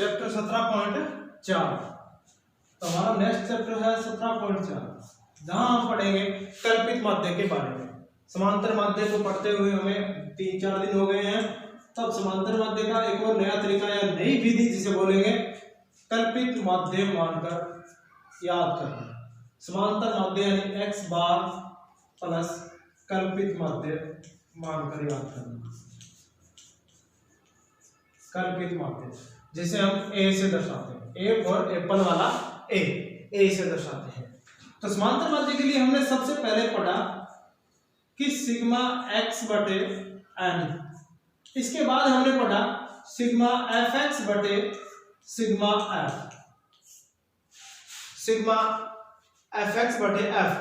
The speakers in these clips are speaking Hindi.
चैप्टर 17.4। तो हमारा नेक्स्ट चैप्टर है 17.4, जहां हम पढ़ेंगे कल्पित माध्य के बारे में। समांतर माध्य को पढ़ते हुए हमें 3-4 दिन हो गए हैं। तब समांतर माध्य का एक और नया तरीका या नई विधि जिसे बोलेंगे कल्पित माध्य मानकर याद करना। समांतर माध्य यानी x बार प्लस कल्पित माध्य मानकर याद करना। कल्पित माध्य जिसे हम a से दर्शाते हैं, a और एप्पल वाला a से दर्शाते हैं। तो समांतर माध्य के लिए हमने सबसे पहले पढ़ा कि सिग्मा x बटे n, इसके बाद हमने पढ़ा सिग्मा fx बटे सिग्मा f, सिग्मा fx बटे f,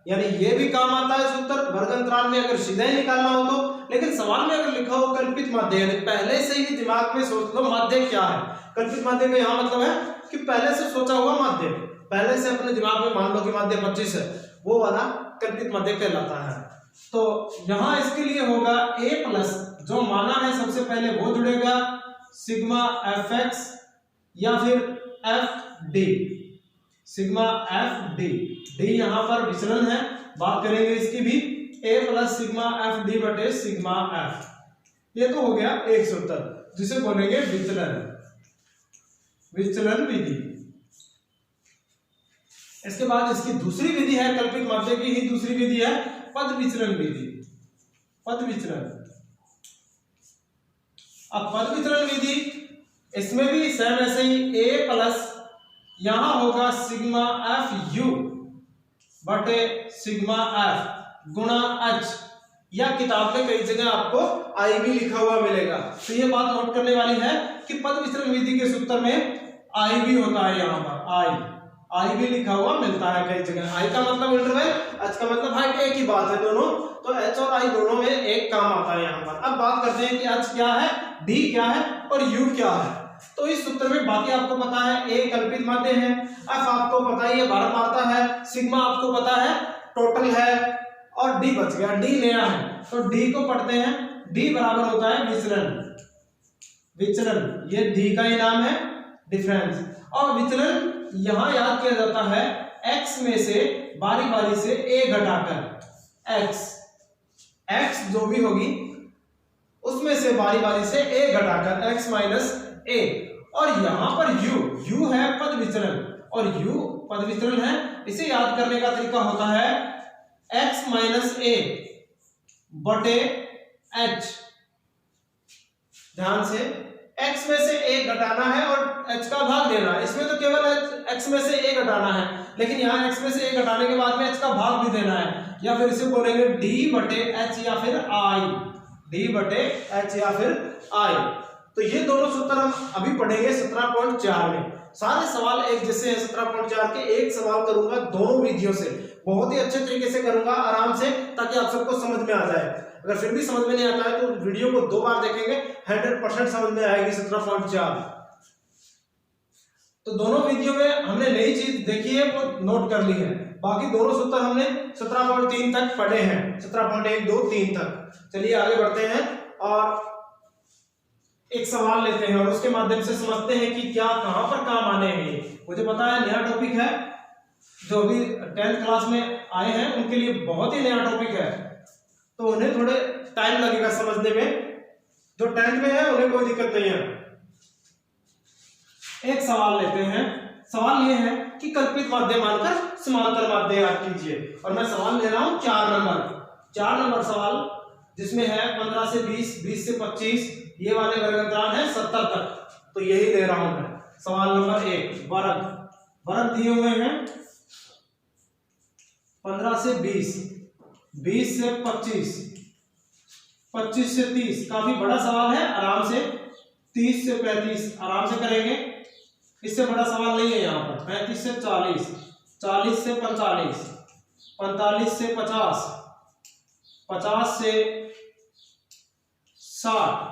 यानी ये भी काम आता है सूत्र वर्ग अंतराल में अगर सीधा ही निकालना हो तो। लेकिन सवाल में अगर लिखा हो कल्पित माध्य, यानी पहले से ही दिमाग में सोच लो माध्य क्या है। कल्पित माध्य का यहाँ मतलब है कि पहले से सोचा हुआ माध्य, पहले से अपने दिमाग में मान लो कि माध्य 25 है, वो वाला कल्पित माध्य कहलाता है। तो यहाँ इसके लिए होगा a प्लस जो माना है सबसे पहले वो जुड़ेगा सिग्मा fx या फिर fd, सिग्मा fd, d यहाँ पर विचलन है, बात करेंगे इसकी भी। a प्लस सिग्मा fd बटे सिग्मा f, ये तो हो गया एक सूत्र जिसे बोलेंगे विचलन, विचलन विधि। इसके बाद इसकी दूसरी विधि है, कल्पित माध्य की ही दूसरी विधि है पद विचलन विधि। पद विचलन, अब पद विचलन विधि इसमें भी सेम ऐसे ही a प्लस यहां होगा सिग्मा एफ यू बटे सिग्मा एफ गुणा h, या किताब में कई जगह आपको आई भी लिखा हुआ मिलेगा। तो ये बात नोट करने वाली है कि पद विचलन विधि के सूत्र में आई भी होता है, यहाँ पर आई भी लिखा हुआ मिलता है कई जगह। आई का मतलब इंटरवल, h का मतलब हाइट, एक ही बात है दोनों, तो h और i दोनों में एक काम आता है यहाँ पर। अब बात करते हैं कि h क्या है, d क्या है और u क्या है। तो इस सूत्र में बाकी आपको पता है, a कल्पित माध्य है, f आपको पता ही है भार मारता है, सिग्मा आपको पता है टोटल है, और d बच गया, d नया है। तो d को पढ़ते हैं, d बराबर होता है विचलन, विचलन ये d का ही नाम है, डिफरेंस। और विचलन यहां याद किया जाता है x में से बारी बारी से a घटाकर, x जो भी होगी उसमें से बारी बारी से a घटाकर x माइनस a। और यहां पर u है पद विचलन, और u पद विचलन है, इसे याद करने का तरीका होता है x माइनस a बटे h। ध्यान से, x में से a घटाना है और h का भाग देना है। इसमें तो केवल x में से a घटाना है, लेकिन यहाँ x में से a घटाने के बाद में h का भाग भी देना है, या फिर इसे बोलेंगे d बटे h या फिर i, d बटे h या फिर i। तो ये दोनों सूत्र हम अभी पढ़ेंगे 17.4 में। सारे सवाल एक जैसे हैं 17.4 के, एक सवाल करूंगा दोनों विधियों से, बहुत ही अच्छे तरीके से करूंगा आराम से, ताकि आप सबको समझ में आ जाए। अगर फिर भी समझ में नहीं आता है तो वीडियो को 2 बार देखेंगे, 100% समझ में आएगी 17.4। तो दोनों विधियों में हमने नई चीज देखी है वो नोट कर ली है, बाकी दोनों सूत्र हमने 17.3 तक पढ़े हैं, 17.1, 2, 3 तक। चलिए आगे बढ़ते हैं और एक सवाल लेते हैं और उसके माध्यम से समझते हैं कि क्या कहां पर काम आने हैं। मुझे पता है नया टॉपिक है, जो भी 10th क्लास में आए हैं उनके लिए बहुत ही नया टॉपिक है, तो उन्हें थोड़े टाइम लगेगा समझने में। जो 10th में है उन्हें कोई दिक्कत नहीं है। एक सवाल लेते हैं, सवाल यह है कि कल्पित माध्य मानकर समांतर माध्य याद कीजिए, और मैं सवाल ले रहा हूं 4 नंबर सवाल, जिसमें है 15 से 20, 20 से 25, ये वाले वर्ग अंतराल है 70 तक, तो यही ले रहा हूं मैं। सवाल नंबर 1, वर्ग दिए हुए हैं 15 से 20, 20 से 25, 25 से 30, काफी बड़ा सवाल है, आराम से 30 से 35 आराम से करेंगे, इससे बड़ा सवाल नहीं है यहाँ पर। 35 से 40, 40 से 45, 45 से 50, 50 से 60,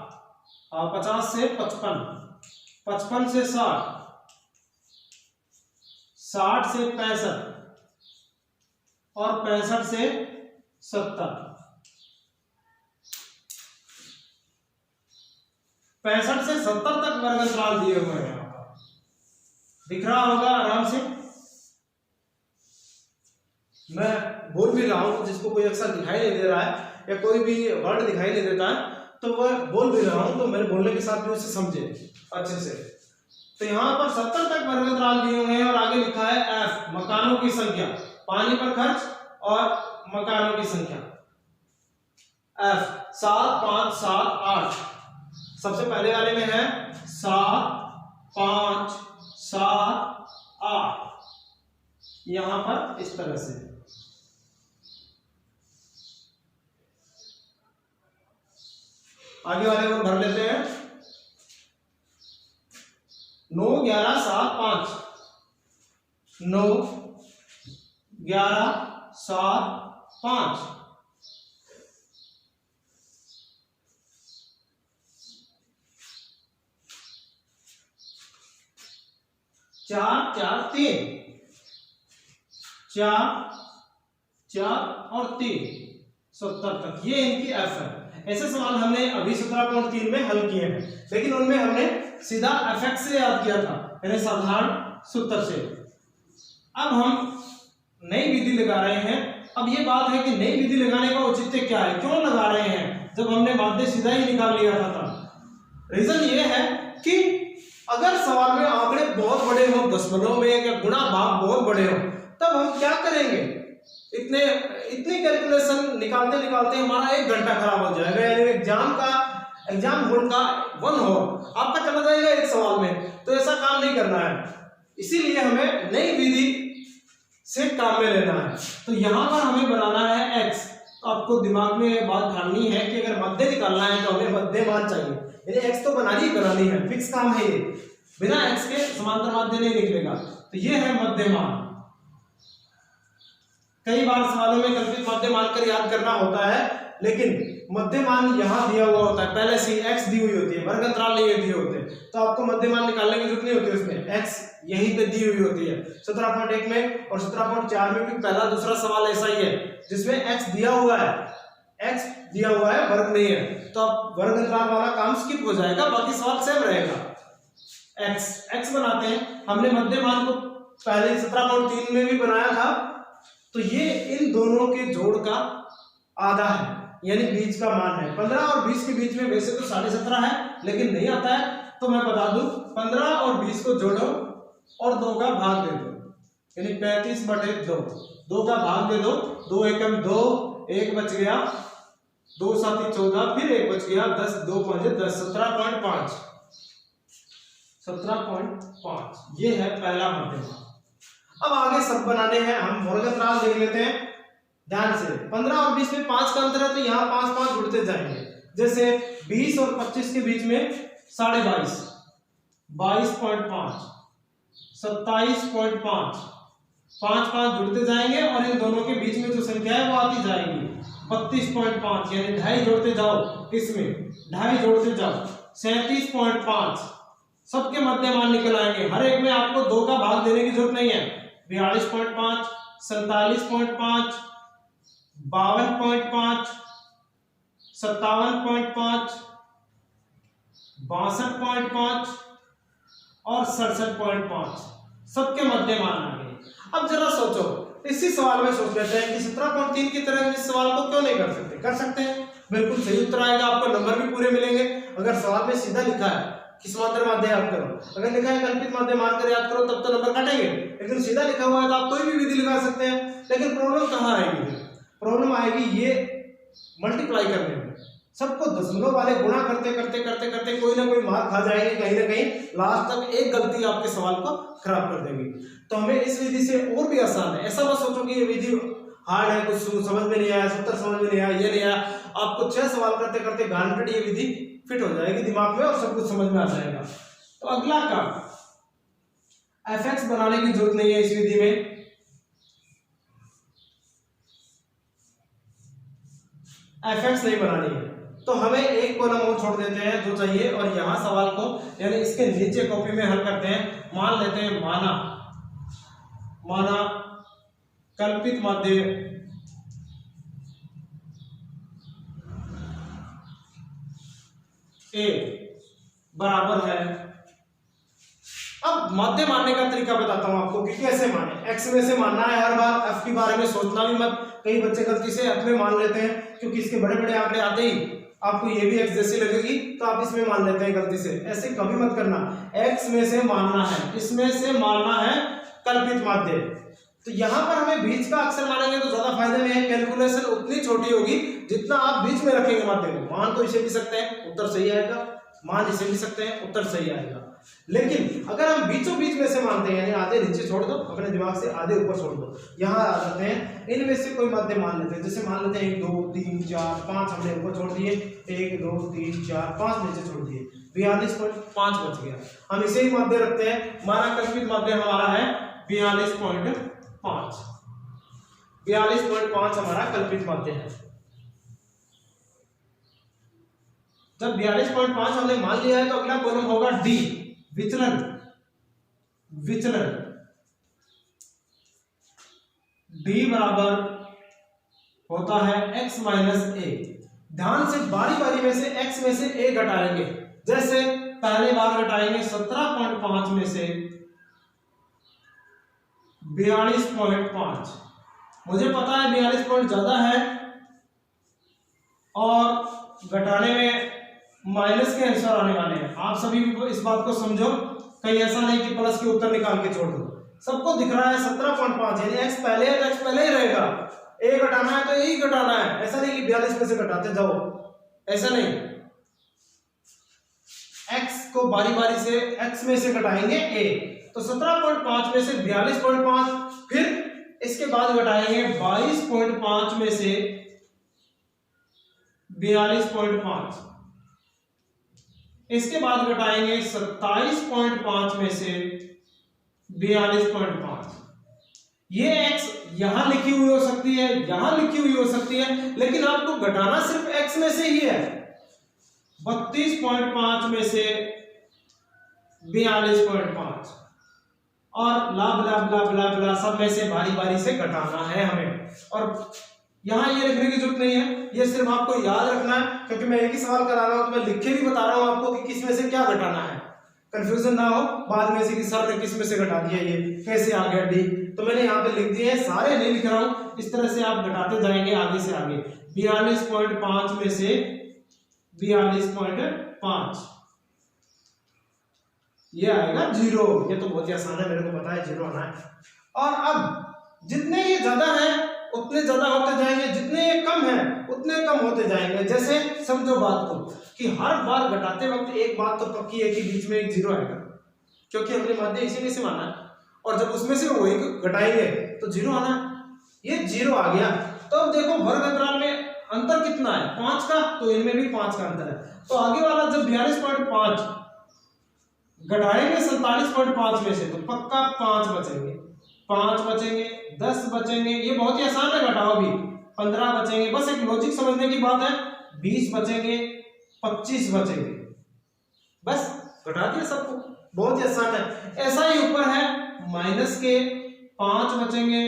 50 से 55, 55 से 60, 60 से 65 और 65 से 70। 65 से 70 तक वर्ग अंतराल दिए हुए हैं यहाँ पर। दिख रहा होगा आराम से, मैं बोल भी रहा हूं, जिसको कोई अक्षर दिखाई नहीं दे रहा है या कोई भी वर्ड दिखाई नहीं देता है तो वह बोल भी रहा हूं, तो मेरे बोलने के साथ भी उसे समझे अच्छे से। तो यहाँ पर 70 तक वर्गतंत्र दिए हुए हैं और आगे लिखा है एफ, मकानों की संख्या, पानी पर खर्च और मकानों की संख्या। एफ 7 5 7 8, सबसे पहले वाले में है 7 5 7 8, यहां पर इस तरह से। आगे वाले को भर लेते हैं। 9 11 7 5, 9 11 7 5, 4 4 3, 4 4 और 3, 70 तक, ये इनकी एफ है। ऐसे सवाल हमने अभी 17.3 में हल किए हैं, लेकिन उनमें हमने सीधा एफएक्स से याद किया था, यानी साधारण सूत्र से। अब हम नई विधि लगा रहे हैं। अब ये बात है कि नई विधि लगाने का औचित्य क्या है, क्यों लगा रहे हैं, जब हमने माध्य सीधा ही निकाल लिया था। रीजन ये है कि अगर सवाल में आंकड़े बहुत बड़े हो, दशमलव में या गुणा भाग बहुत बड़े हो, तब हम क्या करेंगे, इतनी कैलकुलेशन निकालते निकालते हमारा 1 घंटा खराब हो जाएगा, यानी एग्जाम होल्ड का 1 आवर आपका चला जाएगा एक सवाल में। तो ऐसा काम नहीं करना है, इसीलिए हमें नई विधि से काम में लेना है। तो यहाँ पर हमें बनाना है एक्स। तो आपको दिमाग में बात ठाननी है कि अगर मध्य निकालना है तो हमें मध्य मान चाहिए, यानी एक्स तो बनानी है, फिक्स काम है ये, बिना एक्स के समांतर माध्य नहीं निकलेगा। तो ये है मध्य मान। कई बार सवालों में कल्पित मध्य मान कर याद करना होता है, लेकिन मध्य मान यहाँ दिया हुआ होता है, पहले से एक्स दी हुई होती है, वर्ग अंतराल नहीं दिए होते, तो आपको मध्य मान निकालने की जरूरत नहीं होती, उसमें एक्स यहीं पे दी हुई होती है। 17.1 में और 17.4 में भी पहला दूसरा सवाल ऐसा ही है, जिसमें एक्स दिया हुआ है, वर्ग नहीं है, तो अब वर्ग अंतराल वाला काम स्किप हो जाएगा, बाकी सवाल सेम रहेगा। एक्स बनाते हैं। हमने मध्य मान को पहले 17.3 में भी बनाया था, तो ये इन दोनों के जोड़ का आधा है, यानी बीच का मान है। 15 और 20 के बीच में वैसे तो 17.5 है, लेकिन नहीं आता है, तो मैं बता दूं 15 और 20 को जोड़ो और 2 का भाग दे दो, यानी 35/2, 2 का भाग दे दो, 2 एकम 2, 1 बच गया, 2 साथी 14, फिर 1 बच गया, 10 2 5 10, 17.5, ये है पहला मध्य मान। अब आगे सब बनाने हैं, हम वर्ग अंतराल देख लेते हैं ध्यान से। 15 और 20 में 5 का अंतर है, तो यहाँ 5 5 जुड़ते जाएंगे। जैसे 20 और 25 के बीच में 22.5, 22.5, 27.5, 5 5 जुड़ते जाएंगे और इन दोनों के बीच में जो संख्या है वो आती जाएगी। 32.5, यानी 2.5 जोड़ते जाओ, इसमें 2.5 जोड़ते जाओ, 37.5, सबके मध्य मान निकल आएंगे। हर एक में आपको 2 का भाग देने की जरूरत नहीं है। 42.5, 47.5, 52.5, 57.5, 62.5 और 67.5, सबके मध्य मान आ गए। अब जरा सोचो, इसी सवाल में सोच लेते हैं कि 17.3 की तरह इस सवाल को क्यों नहीं कर सकते। कर सकते हैं, बिल्कुल सही उत्तर आएगा, आपको नंबर भी पूरे मिलेंगे। अगर सवाल में सीधा लिखा है कि समांतर माध्य याद करो, अगर लिखा है कल्पित माध्य मानकर याद करो, तब तो नंबर कटेंगे, लेकिन सीधा लिखा हुआ है तो आप कोई भी विधि लगा सकते हैं। लेकिन प्रॉब्लम कहाँ आएगी, प्रॉब्लम आएगी ये मल्टीप्लाई करने में। सबको दशमलव वाले गुणा करते करते करते करते कोई ना कोई मार खा जाएगी, कहीं ना कहीं लास्ट तक एक गलती आपके सवाल को खराब कर देगी। तो हमें इस विधि से और भी आसान है। ऐसा मत सोचो कि ये विधि हार्ड है, कुछ समझ में नहीं आया, सूत्र समझ में नहीं आया, ये नहीं आया। आपको 6 सवाल करते करते गारंटेड ये विधि फिट हो जाएगी दिमाग में और सब कुछ समझ में आ जाएगा। तो अगला काम, एफएक्स बनाने की जरूरत नहीं है इस विधि में। एफएक्स नहीं बनानी है, तो हमें एक कॉलम और छोड़ देते हैं जो चाहिए, और यहां सवाल को यानी इसके नीचे कॉपी में हल करते हैं। मान लेते हैं माना कल्पित माध्य ए बराबर है अब माध्य मानने का तरीका बताता हूं आपको कि कैसे माने। एक्स में से मानना है हर बार, एफ के बारे में सोचना भी मत। कई बच्चे गलती से एफ में मान लेते हैं क्योंकि इसके बड़े बड़े आंकड़े आते ही आपको ये भी एक्स जैसी लगेगी तो आप इसमें मान लेते हैं गलती से। ऐसे कभी मत करना। एक्स में से मानना है, इसमें से मानना है कल्पित माध्य। तो यहाँ पर हमें बीच का अक्षर मानेंगे तो ज्यादा फायदे में है। कैलकुलेशन उतनी छोटी होगी जितना आप बीच में रखेंगे माध्य को। मान तो इसे भी सकते हैं, उत्तर सही आएगा। मान इसे भी सकते हैं, उत्तर सही आएगा। लेकिन अगर हम बीचों बीच में से मानते हैं, यानी आधे नीचे छोड़ दो, अपने दिमाग से आधे ऊपर छोड़ दो, यहाँ आ जाते हैं, इनमें से कोई माध्य मान लेते हैं। जैसे मान लेते हैं 1 2 3 4 5 हमने ऊपर छोड़ दिए, 1 2 3 4 5 नीचे छोड़ दिए, 42.5 बच गया। हम इसे ही माध्य रखते हैं। हमारा कल्पित माध्य हमारा है 42.5। 42.5 हमारा कल्पित माध्य है। जब 42.5 हमने मान लिया है तो अगला कॉलम होगा डी, विचलन। विचलन डी बराबर होता है x माइनस ए। ध्यान से बारी बारी में से x में से a घटाएंगे। जैसे पहले बार घटाएंगे 17.5 में से 42.5। मुझे पता है 42 पॉइंट ज्यादा है और घटाने में माइनस के आंसर आने वाले हैं। आप सभी इस बात को समझो, कहीं ऐसा नहीं कि प्लस के उत्तर निकाल के छोड़ दो। सबको दिख रहा है 17.5, यानी x पहले है तो x पहले ही रहेगा। a घटाना है तो a ही घटाना है, ऐसा नहीं कि 42 में से घटाते जाओ, ऐसा नहीं। x को बारी बारी से x में से घटाएंगे a, तो 17.5 में से 42.5, फिर इसके बाद घटाएंगे 22.5 में से 42.5, इसके बाद घटाएंगे 27.5 में से 42.5। ये x यहां लिखी हुई हो सकती है, यहां लिखी हुई हो सकती है, लेकिन आपको घटाना सिर्फ x में से ही है। 32.5 में से 42.5 और ला ब्ला ब्ला ब्ला ब्ला सब में से बारी बारी से घटाना है हमें। और यहां ये लिखने की जरूरत नहीं है, ये सिर्फ आपको याद रखना है, क्योंकि मैं एक ही सवाल करा रहा हूं तो मैं लिख के भी बता रहा हूं आपको कि किस में से क्या घटाना है। कंफ्यूजन ना हो बाद में से कि सर ने किस में से घटा दिया, ये कैसे आ गया डी। तो मैंने यहाँ पे लिख दिए हैं, सारे नहीं लिख रहा हूं, इस तरह से आप घटाते जाएंगे आगे से आगे। 42.5 में से 42.5 ये आएगा 0। ये तो बहुत ही आसान है, मेरे को पता है 0 आना है। और अब जितने ये ज्यादा है उतने ज्यादा होते जाएंगे, जितने ये कम है उतने कम होते जाएंगे। जैसे समझो बात को कि हर बार घटाते वक्त एक बात तो पक्की है कि बीच में एक 0 आएगा, क्योंकि हमने माध्य इसी में से माना है, और जब उसमें से वही घटाएंगे तो 0 आना है। ये 0 आ गया। तो अब देखो वर्ग अंतराल में अंतर कितना है, 5 का, तो इनमें भी 5 का अंतर है। तो आगे वाला जब 42.5 घटाएंगे 47.5 में से तो पक्का 5 बचेंगे, 5 बचेंगे, 10 बचेंगे। ये बहुत ही आसान है, घटाओ भी 15 बचेंगे। बस एक लॉजिक समझने की बात है। 20 बचेंगे, 25 बचेंगे, बस घटा दिया सबको, बहुत ही आसान है। ऐसा ही ऊपर है, माइनस के 5 बचेंगे।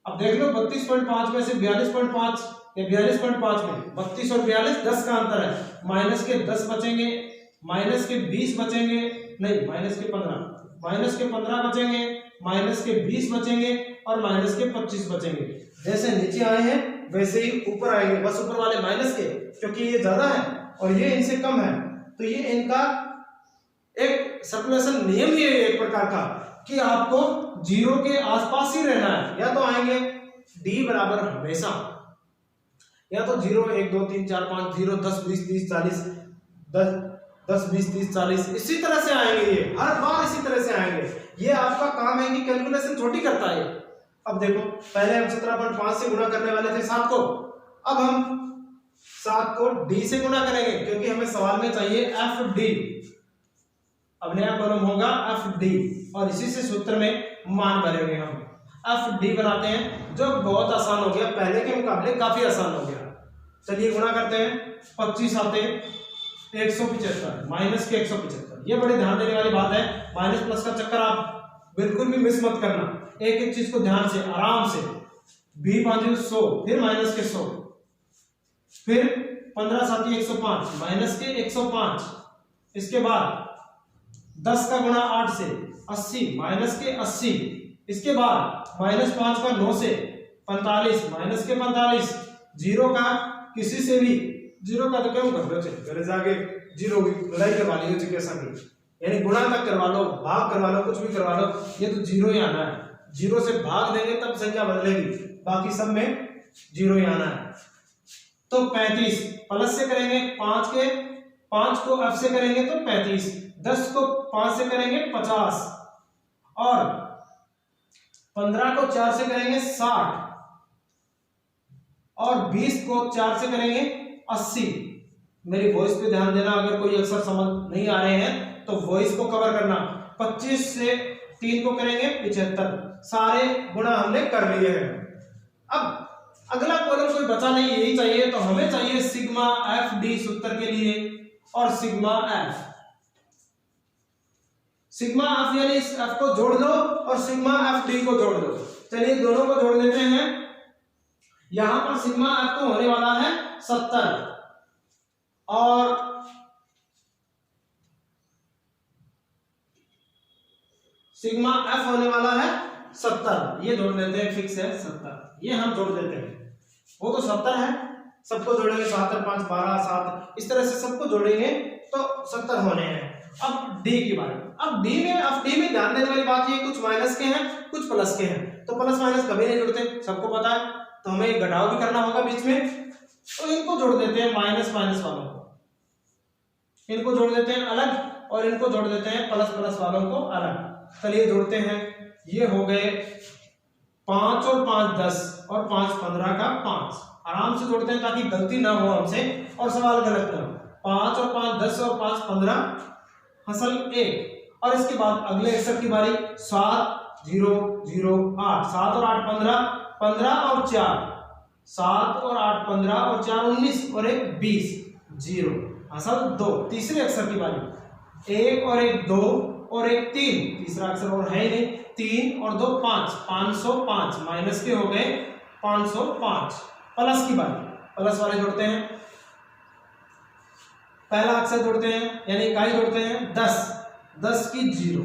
अब देख लो 32.5 में से 42.5 या 42.5 में 32 और 42 10 का अंतर है। माइनस के 10 बचेंगे, माइनस के 20 बचेंगे, नहीं माइनस के 15, माइनस के 15 बचेंगे, माइनस के 20 बचेंगे और माइनस के 25 बचेंगे। जैसे नीचे आए हैं वैसे ही ऊपर आएंगे, बस ऊपर वाले माइनस के, क्योंकि ये ज्यादा है और ये इनसे कम है, तो ये इनका एक सर्कुलेशन नियम ही है एक प्रकार का कि आपको 0 के आसपास ही रहना है। या तो आएंगे d बराबर हमेशा, या तो 0 1 2 3 4 5 0 10 20 30 40 10 20 30 40 इसी तरह से आएंगे। ये हर बार इसी तरह से आएंगे। ये आपका काम है कि कैलकुलेशन छोटी करता है। अब देखो पहले हम 17.5 से गुणा करने वाले थे 7 को, अब हम 7 को d से गुणा करेंगे, क्योंकि हमें सवाल में चाहिए fd। अब नया कॉलम होगा fd और इसी से सूत्र में मान भरेंगे हम। fd बनाते हैं, जो बहुत आसान हो गया, पहले के मुकाबले काफी आसान हो गया। चलिए गुणा करते हैं, 25 आते 175 माइनस के 175। ये बड़े ध्यान देने वाली बात है, माइनस प्लस का चक्कर आप बिल्कुल भी मिस मत करना। एक एक चीज को ध्यान से आराम से। 20 100, फिर माइनस के 100, फिर 15 7 105 माइनस के 105, इसके बाद 10 का गुणा 8 से 80 माइनस के 80। इसके बाद -5 का 9 से 45 माइनस के 45। 0 का किसी से भी 0 का तो क्यों कर दो चले जाके 0 की लड़ाई करवा ली हो कैसा भी, यानी गुणा तक करवा लो, भाग करवा लो, कुछ भी करवा लो, ये तो 0 ही आना है। 0 से भाग देंगे तब संख्या बदलेगी, बाकी सब में 0 ही आना है। तो 35 प्लस से करेंगे 5 को f से करेंगे तो 35, 10 को 5 से करेंगे 50 और 15 को 4 से करेंगे 60 और 20 को 4 से करेंगे 80। मेरी वॉइस पे ध्यान देना, अगर कोई अक्षर समझ नहीं आ रहे हैं तो वॉइस को कवर करना। 25 से 3 को करेंगे 75। सारे गुणा हमने कर लिए हैं। अब अगला कॉलम कोई बचा नहीं, यही चाहिए, तो हमें चाहिए सिग्मा एफ डी सूत्र के लिए और सिग्मा एफ। सिग्मा एफ यानी इस एफ को जोड़ दो और सिग्मा एफ डी को जोड़ दो। चलिए दोनों को जोड़ देते हैं। यहां पर सिग्मा एफ तो होने वाला है 70 और सिग्मा एफ होने वाला है 70। ये जोड़ देते हैं, फिक्स है 70, ये हम जोड़ देते हैं। वो तो 70 है, सबको जोड़ेंगे 7 5 12 7, इस तरह से सबको जोड़ेंगे तो 70 होने हैं। अब डी की बारी। अब डी में ध्यान देने वाली बात ये, कुछ माइनस के हैं कुछ प्लस के हैं, तो प्लस माइनस कभी नहीं जुड़ते, सबको पता है, तो हमें एक घटाव भी करना होगा बीच में, तो इनको जोड़ देते हैं माइनस माइनस वालों को, इनको जोड़ देते हैं अलग और इनको जोड़ देते हैं प्लस प्लस वालों को अलग। चलिए जोड़ते हैं, ये हो गए 5 और 5 10 और 5 15 का 5। आराम से जोड़ते हैं ताकि गलती ना हो हमसे और सवाल गलत ना हो। 5 और 5 10 और 5 15 हसल 1। और इसके बाद अगले अक्षर की बारी। 7 0 0 8, 7 और 8 15, 15 और 4 7 और 8 15 और 4 19 और 1 20, 0 हसल 2। तीसरे अक्षर की बारी। 1 और 1 2 और 1 3, तीसरा अक्षर और है ही नहीं, 3 और 2 5, 505 माइनस के हो गए 505। प्लस की बारी, प्लस वाले जोड़ते हैं, पहला अक्षर जोड़ते हैं यानी इकाई जोड़ते हैं 10, 10 की 0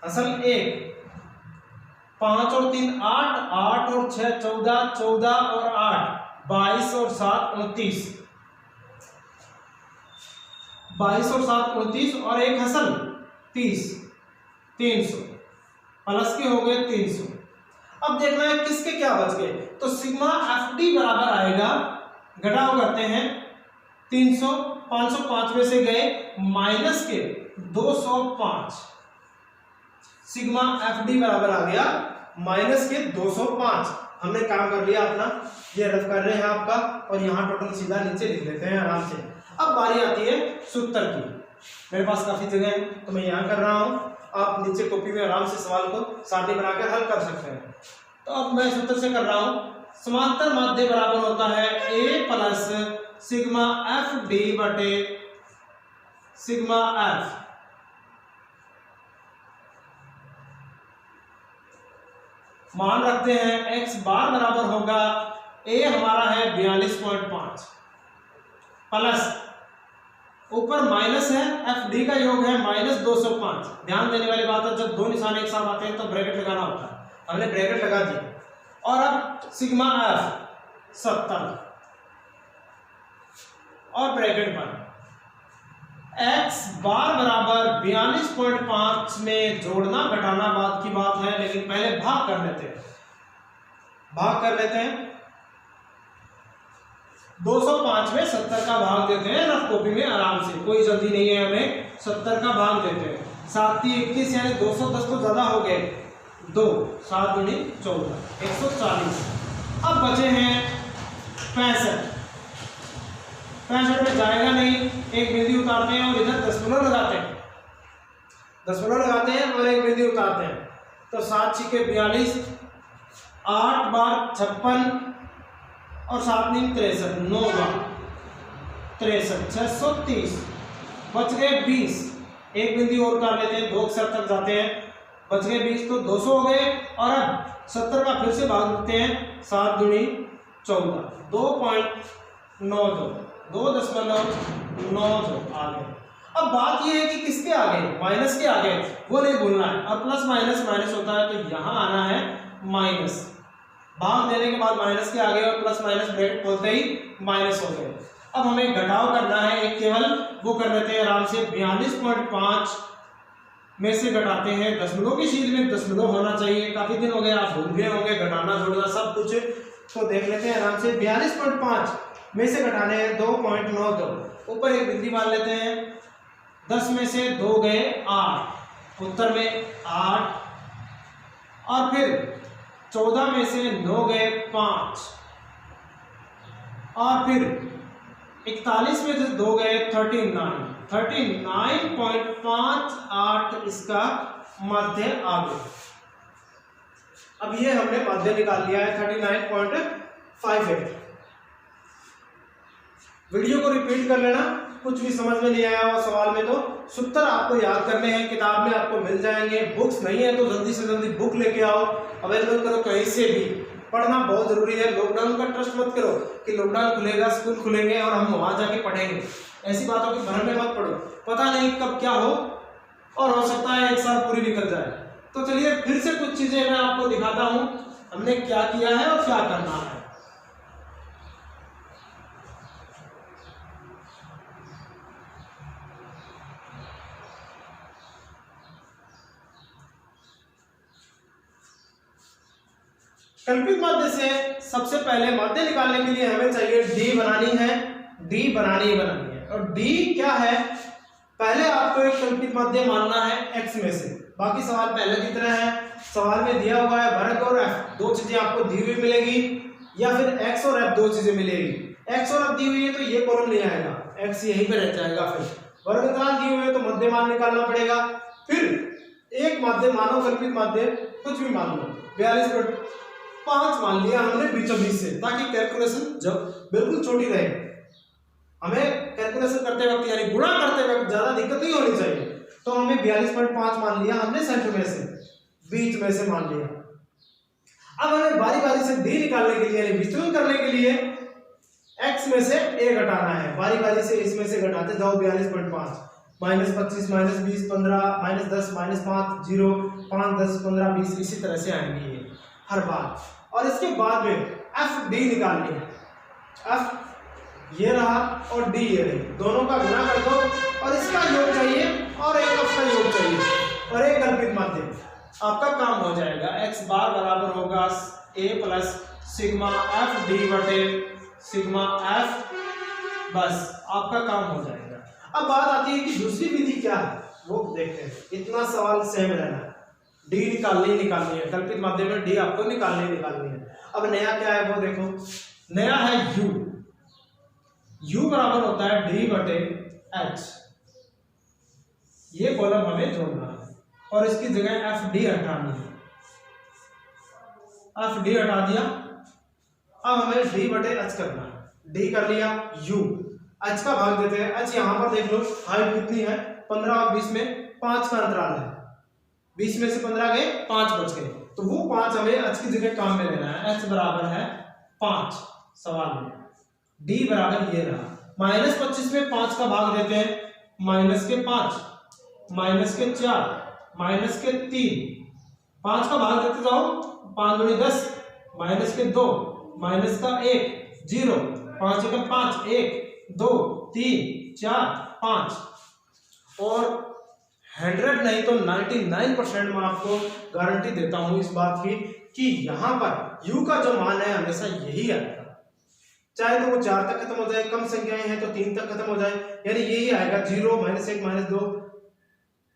असल 1, 5 और 3 8, 8 और 6 14, 14 और 8 22 और 7 29, 22 और 7 29 और 1 हसल 30, 300 प्लस के हो गए 300। अब देखना है किसके क्या बच गए, तो सिग्मा एफ डी बराबर आएगा, घटाव करते हैं 300, 505 में से गए माइनस के 205, सिग्मा एफ डी बराबर आ गया माइनस के 205। हमने काम कर लिया अपना, ये रफ कर रहे हैं आपका और यहाँ टोटल सीधा नीचे लिख लेते हैं आराम से। अब बारी आती है सूत्र की। मेरे पास काफी जगह है तो मैं यहाँ कर रहा हूँ, आप नीचे कॉपी में आराम से सवाल को सारणी बनाकर हल कर सकते हैं। तो अब मैं सूत्र से कर रहा हूँ, समांतर माध्य बराबर होता है a plus sigma F D बटे सिग्मा एफ। मान रखते हैं x बार बराबर होगा, a हमारा है 42.5 प्लस ऊपर माइनस है, एफ डी का योग है माइनस 205। ध्यान देने वाली बात है, जब दो निशान एक साथ आते हैं तो ब्रैकेट लगाना होता है, हमने ब्रैकेट लगा दिया। और अब सिग्मा एफ 70 और ब्रैकेट बंद। x बार बराबर 42.5 में जोड़ना घटाना बात की बात है, लेकिन पहले भाग कर लेते हैं। भाग कर लेते हैं, 205 में 70 का भाग देते हैं रफ कॉपी में आराम से, कोई जल्दी नहीं है हमें। 70 का भाग देते हैं, 7 21 यानी 210 तो ज्यादा हो गए, 2 7 दूनी 14 140। अब बचे हैं 65 में जाएगा नहीं, एक बिंदु उतारते हैं और इधर दशमलव लगाते हैं, दशमलव लगाते हैं और एक बिंदु उतारते हैं, तो 7 छिके 42, 8 बार 56 और 7 नीम 63, 9 बार 63, 630 बच गए 20। एक बिंदु और उतार लेते हैं, 2 अक्षर तक जाते हैं, बच गए 20 तो 200 हो गए। और अब 70 का फिर से भाग देते हैं, 7 दूनी 14, 2.92 2.92 आ गए। अब बात यह है कि किसके आगे, माइनस के आगे, वो नहीं भूलना है। अब प्लस माइनस माइनस होता है तो यहां आना है माइनस, भाग देने के बाद माइनस के आगे और प्लस माइनस ब्रैकेट खोलते ही माइनस हो गए। अब हमें घटाव करना है एक केवल, वो कर लेते हैं आराम से। 42.5 में से घटाते हैं, दशमलव की शीट में दशमलव होना चाहिए, काफी दिन हो गए आप भूल गए होंगे घटाना जोड़ना सब कुछ, तो देख लेते हैं आराम से। 42.5 में से घटाने हैं 2.92, ऊपर एक बिंदी मान लेते हैं। 10 में से 2 गए 8, उत्तर में 8, और फिर 14 में से 9 गए 5, और फिर 41 में से 2 गए 39, 39.58 इसका मध्य आ गया। अब ये हमने मध्य निकाल लिया है 39.58। वीडियो को रिपीट कर लेना, कुछ भी समझ में नहीं आया हुआ सवाल में तो सूत्र आपको याद करने हैं, किताब में आपको मिल जाएंगे। बुक्स नहीं है तो जल्दी से जल्दी बुक लेके आओ, अवेलेबल करो कहीं से भी। पढ़ना बहुत जरूरी है। लॉकडाउन का ट्रस्ट मत करो कि लॉकडाउन खुलेगा स्कूल खुलेंगे और हम वहां जाके पढ़ेंगे, ऐसी बातों के भ्रम में मत पढ़ो। पता नहीं कब क्या हो, और हो सकता है 1 साल पूरी निकल जाए। तो चलिए फिर से कुछ चीजें मैं आपको दिखाता हूं हमने क्या किया है और क्या करना है। कल्पित माध्य से सबसे पहले माध्य निकालने के लिए हमें चाहिए डी बनानी है, डी बनानी है। और डी क्या है, पहले आपको एक कल्पित माध्य मानना है x में से। बाकी सवाल पहले की तरह है, सवाल में दिया हुआ है वर्ग और f, दो चीजें आपको दी हुई मिलेगी, या फिर x और f दो चीजें मिलेगी। x और f दी हुई है तो ये कॉलम नहीं आएगा, x यहीं पे रह जाएगा। फिर वर्गताल दी हुई है तो मध्य मान निकालना पड़ेगा। फिर एक माध्य मानो, कल्पित माध्य कुछ भी मान लो, 42.5 मान लिया हमने बीचों बीच से, ताकि कैलकुलेशन जब बिल्कुल छोटी रहे, हमें कैलकुलेशन करते वक्त यानी गुणा करते वक्त ज्यादा दिक्कत नहीं होनी चाहिए। तो हमने 42.5 मान लिया हमने सेंटर में से, बीच में से मान लिया। अब हमें बारी बारी से डी निकालने के लिए यानी विचलन करने के लिए x में से a घटाना है। बारी बारी से इसमें से घटाते जाओ। 42.5 -25 -20 15 -10 -5 0 5 10 15 20 इसी तरह से आएंगे ये हर बार। और इसके बाद में f d निकालनी है। f ये रहा और d ये रही, दोनों का गुणा कर दो और इसका योग चाहिए और एक f का योग चाहिए और एक कल्पित माध्य, आपका काम हो जाएगा। x बार बराबर होगा a plus sigma f d बटे सिग्मा f, बस आपका काम हो जाएगा। अब बात आती है कि दूसरी विधि क्या है, वो देखते हैं। इतना सवाल सेम रहना है, डी निकालनी है, कल्पित माध्य में डी आपको निकालनी है। अब नया क्या है वो देखो, नया है u बराबर होता है d बटे h, ये कॉलम हमें जोड़ना है और इसकी जगह एफ डी हटानी है। एफ डी हटा दिया, अब हमें d बटे h करना है। d कर लिया, u h का भाग देते हैं। h यहां पर देख लो हाइट कितनी है, 15 और 20 में 5 का अंतराल है, 20 में से 15 गए 5 बच गए, तो वो 5 हमें h की जगह काम में लेना है। h बराबर है 5 सवाल में, d बराबर ये रहा। -25 में 5 का भाग देते हैं, -5 -4 -3, 5 का भाग देते जाओ, 5 दूनी 10 -2 -1 0 5 1 5 1 2 3 4 5 और 100 नहीं तो 99% मैं आपको गारंटी देता हूं इस बात की कि यहां पर u का जो मान है हमेशा यही आएगा, चाहे तो वो 4 तक खत्म हो जाए, कम संख्याएं हैं तो 3 तक खत्म हो जाए, यानी यही आएगा 0 -1 -2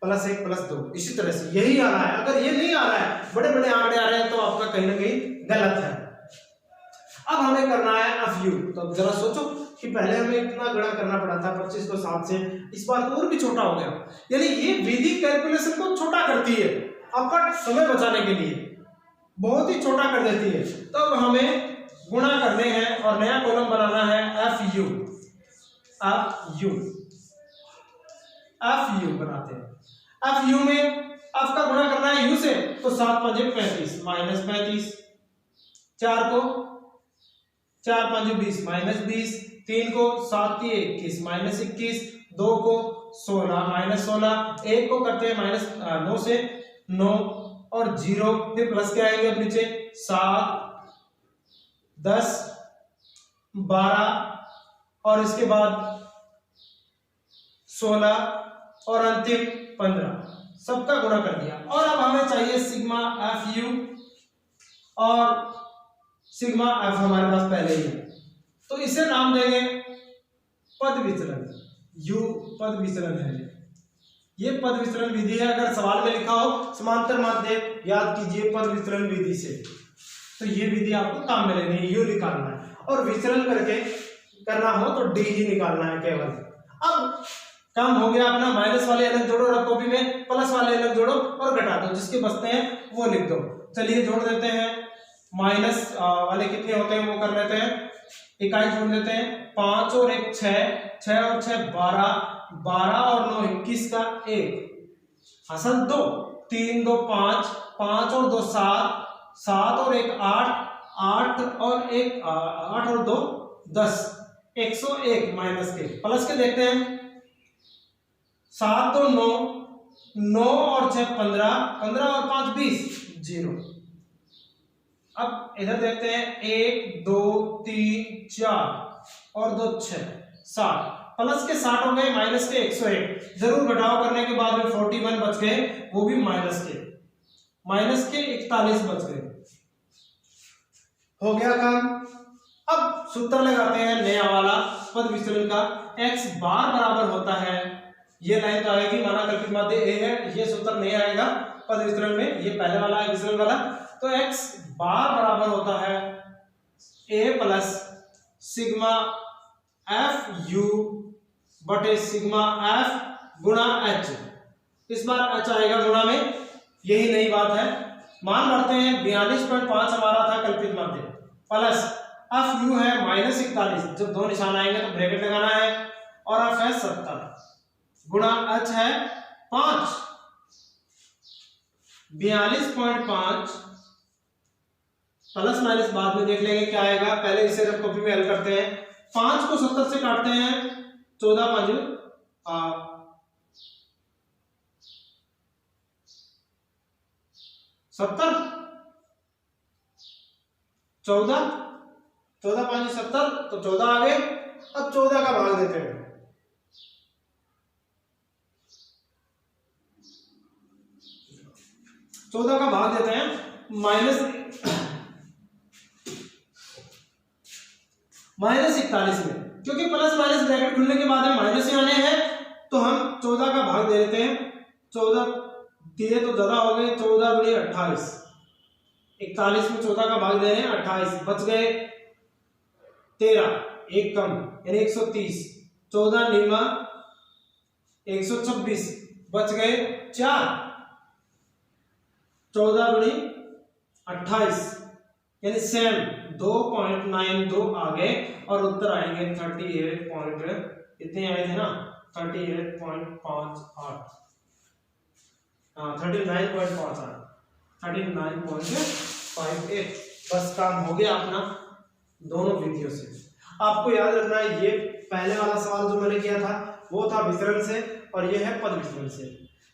+1 +2, इसी तरह से यही आ रहा है। अगर ये नहीं आ रहा है, बड़े बड़े आंकड़े आ रहे हैं, तो आपका कहीं ना कहीं गलत है। अब हमें करना है FU, तो अब जरा सोचो कि पहले हमें इतना गणा करना पड़ा था 25 को 7 से, इस बार और भी छोटा हो गया, यानी ये विधि कैलकुलेशन को छोटा करती है, आपका समय बचाने के लिए बहुत ही छोटा कर देती है। तो अब हमें गुणा करने हैं और नया कॉलम बनाना है FU बनाते हैं। FU में f का गुणा करना है u से, तो 7 5 35 -35, 4 को 4 5 20 -20, 3 को 7 3 21 -21, 2 को 16 माइनस 16, एक को करते हैं माइनस 9 से 9 और 0, फिर प्लस के आएंगे अब नीचे 7 10 12 और इसके बाद 16 और अंतिम 15, सबका गुणा कर दिया। और अब हमें चाहिए सिग्मा एफ यू, और सिग्मा एफ हमारे पास पहले ही है, तो इसे नाम देंगे पद विचलन। यू पद विचलन है, ये पद विचलन विधि है। अगर सवाल में लिखा हो समांतर माध्य याद कीजिए पद विचलन विधि से, तो ये विधि आपको काम में लेनी है, यू निकालना है, और विचलन करके करना हो तो डी ही निकालना है केवल। अब काम हो गया अपना, माइनस वाले अलग जोड़ो और कॉपी में प्लस वाले अलग जोड़ो और घटा दो, जिसके बचते हैं वो लिख दो। चलिए जोड़ देते हैं, माइनस वाले कितने होते हैं वो कर लेते हैं, इकाई जोड़ लेते हैं, 5 और 1 6, 6 और 6 12, 12 और 9 21 का 1 असल 2, 3 2 5, 5 और 2 7, 7 और 1 8, 8 और 1 8 और 2 10, 101 माइनस के प्लस के देखते हैं, 7 2 9, 9 और 6 15, 15 और 5 20 0। अब इधर देखते हैं 1 2 3 4 और 2 6 7, प्लस के 60 हो गए, माइनस के 101, जरूर घटाव करने के बाद में 41 बच गए, वो भी माइनस के 41 बच गए। हो गया काम। अब सूत्र लगाते हैं नया वाला पद विचलन का, x बार बराबर होता है, ये लाइन तो आएगी, माना कल्पित माध्य a है, ये सूत्र नहीं आएगा पद विचलन में, ये पहले वाला है विचलन वाला, तो x बार बराबर होता है a plus sigma F you बटे सिग्मा एफ गुणा h। इस बार h आएगा गुणा में, यही नई बात है। मान बढ़ते हैं 42.5 हमारा था कल्पित माध्य, प्लस एफ यू है -41, जब दो निशान आएंगे तो ब्रैकेट लगाना है, और एफ है 70 गुणा h है 5, 42.5 प्लस माइनस बाद में देख लेंगे क्या आएगा, पहले इसे रफ कॉपी में हल करते हैं। 5 को 70 से काटते हैं, 14 5 70, 14 14 5 70, तो 14 आ गए। अब 14 का भाग देते हैं, -41 में, क्योंकि प्लस माइनस ब्रैकेट खुलने के बाद में माइनस ही आने हैं, तो हम 14 का भाग दे देते हैं। 14 दिए तो ज्यादा हो गए, 14 गुणे 28, 41 में 14 का भाग दे रहे हैं, 28 बच गए, 13 एक कम यानी 130, 14 निरमा 126 बच गए 4, 14 गुणी 28 यानी सेम 2.92 आ गए, और उत्तर आएंगे 38 पॉइंट, इतने आए थे ना 38.58, हाँ 39.58, 39.58। बस काम हो गया अपना दोनों विधियों से। आपको याद रखना है, ये पहले वाला सवाल जो मैंने किया था वो था विचरण से, और ये है पद विचलन से,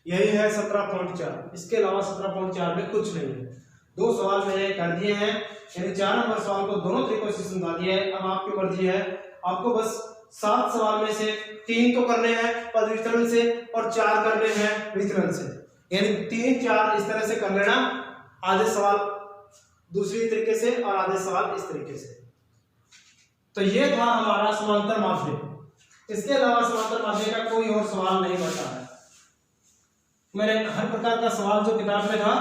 यही है 17.4, इसके अलावा 17.4 में कुछ नहीं है। 2 सवाल मैंने कर दिए हैं, यानी 4 नंबर सवाल को दोनों तरीकों से समझा दिया है। अब आपकी मर्जी है, आपको बस 7 सवाल में से 3 तो करने हैं पद विचलन से और 4 करने हैं विचलन से, यानी 3 4 इस तरह से कर लेना, आधे सवाल दूसरी तरीके से और आधे सवाल इस तरीके से। तो ये था हमारा समांतर माध्य। इसके अलावा समांतर माध्य का कोई और सवाल नहीं बचा है। मैंने हर प्रकार का सवाल जो किताब में था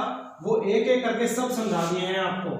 वो एक एक करके सब समझा दिए हैं आपको।